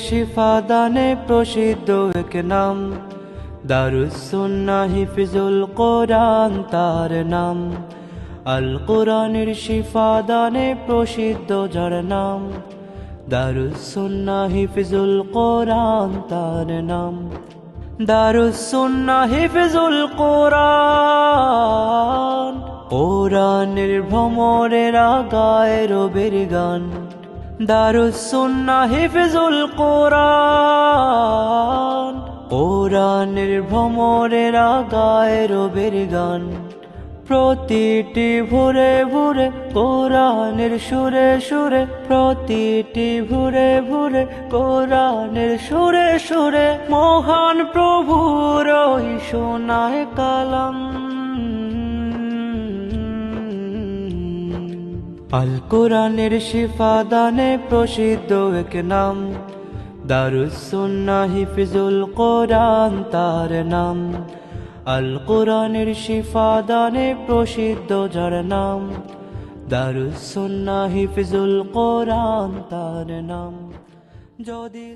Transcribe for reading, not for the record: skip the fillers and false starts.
শিফা দানে প্রসিদ্ধ এক নাম, দারুস সুন্নাহ হিফজুল কোরআন তার নাম। আল কোরআনের শিফা দানে প্রসিদ্ধ যার নাম, দারুস সুন্নাহ হিফজুল কোরআন তার নাম। দারুস সুন্নাহ হিফজুল কোরআন, কোরআনের ভ্রমরেরা গায় রবের গান। দারুস সুন্নাহ হিফজুল কোরআন, কোরআনের ভ্রমরেরা গায় রবের গান। প্রতিটি ভোরে ভোরে কোরআনের সুরে সুরে, প্রতিটি ভোরে ভোরে কোরআনের সুরে সুরে, মহান প্রভুর ওই শোনায় কালাম। আল কোরআনের শিফা দানে প্রসিদ্ধ এক নাম, দারুস সুন্নাহ হিফজুল কোরআন তার নাম। আল কোরআনের শিফা দানে প্রসিদ্ধ যার নাম, দারুস সুন্নাহ হিফজুল কোরআন তার নাম। যদি